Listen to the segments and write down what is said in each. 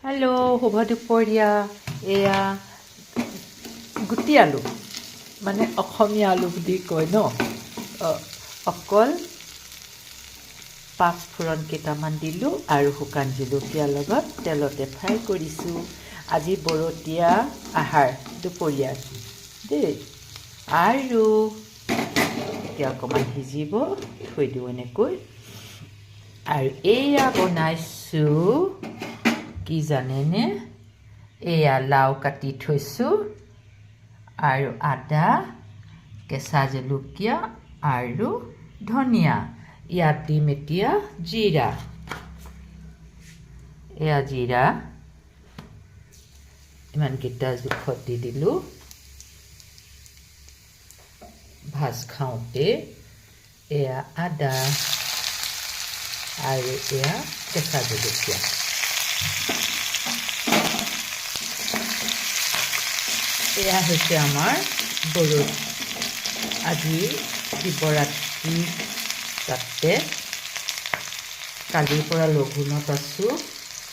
hello' শুভ দুপৰীয়া এয়া গুটি আলু মানে অসমীয়া আলু বুলি কয় ন অকল পাঁচফোৰণ কেইটামান দিলোঁ আৰু শুকান জলকীয়াৰ লগত তেলতে ফ্ৰাই কৰিছোঁ আজি বৰতীয়া আহাৰ দুপৰীয়াৰ দেই আৰু এতিয়া অকণমান সিজিব থৈ দিওঁ এনেকৈ আৰু এয়া বনাইছোঁ কি জানেনে এয়া লাও কাটি থৈছোঁ আৰু আদা কেঁচা জলকীয়া আৰু ধনিয়া ইয়াত দিম এতিয়া জিৰা এয়া জিৰা ইমানকেইটা জোখত দি দিলোঁ ভাজ খাওঁতে এয়া আদা আৰু এয়া কেঁচা জলকীয়া এয়া হৈছে আমাৰ আজি শিৱৰাত্ৰি তাতে কালিৰ পৰা লঘোণত আছোঁ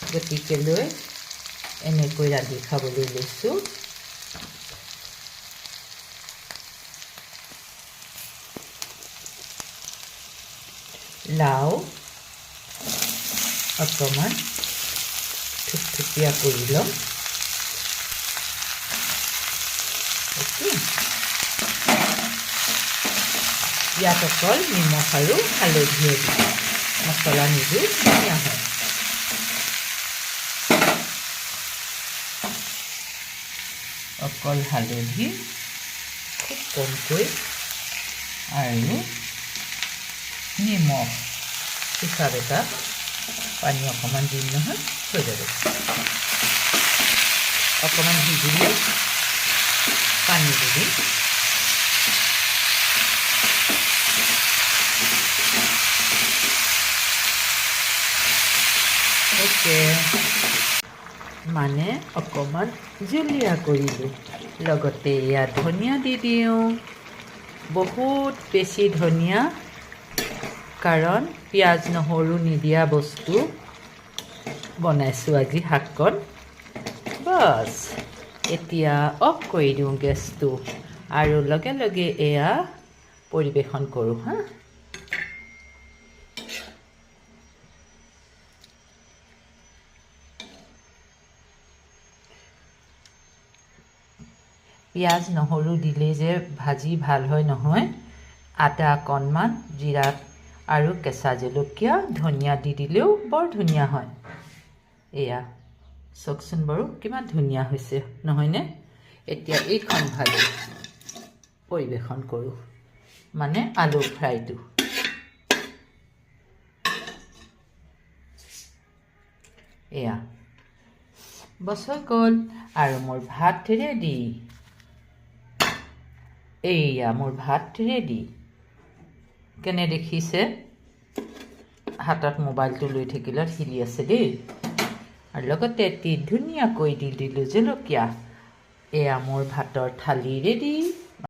গতিকেলৈ এনেকৈ ৰান্ধি খাবলৈ লৈছোঁ লাও অকণমান থুপথুপীয়া কৰি ল'ম ইয়াত অকল নিমখ আৰু হালধিয়ে দিম মছলা নিদিওঁ ধুনীয়া হয় অকল হালধি খুব কমকৈ আৰু নিমখ হিচাপ এটা পানী অকণমান দিম নহয় হৈ যাব অকণমান সিজিলে পানী দি দিম মানে অকণমান জুলীয়া কৰিলোঁ লগতে ইয়াত ধনিয়া দি দিওঁ বহুত বেছি ধনিয়া কাৰণ পিঁয়াজ নহৰু নিদিয়া বস্তু বনাইছোঁ আজি শাককণ বাছ এতিয়া অফ কৰি দিওঁ গেছটো আৰু লগে লগে এয়া পৰিৱেশন কৰোঁ হা পিঁয়াজ নহৰু দিলে যে ভাজি ভাল হয় নহয় আদা অকণমান জিৰা আৰু কেঁচা জলকীয়া ধনিয়া দি দিলেও বৰ ধুনীয়া হয় এয়া চাওকচোন বাৰু কিমান ধুনীয়া হৈছে নহয়নে এতিয়া এইখন ভাজি পৰিৱেশন কৰোঁ মানে আলু ফ্ৰাইটো এয়া বছৰ গ'ল আৰু মোৰ ভাত ৰেডি এয়া মোৰ ভাত ৰেডি কেনে দেখিছে হাতত মোবাইলটো লৈ থাকিলত হিলি আছে দেই আৰু লগতে এটি ধুনীয়াকৈ দি দিলোঁ জলকীয়া এয়া মোৰ ভাতৰ থালি ৰেডি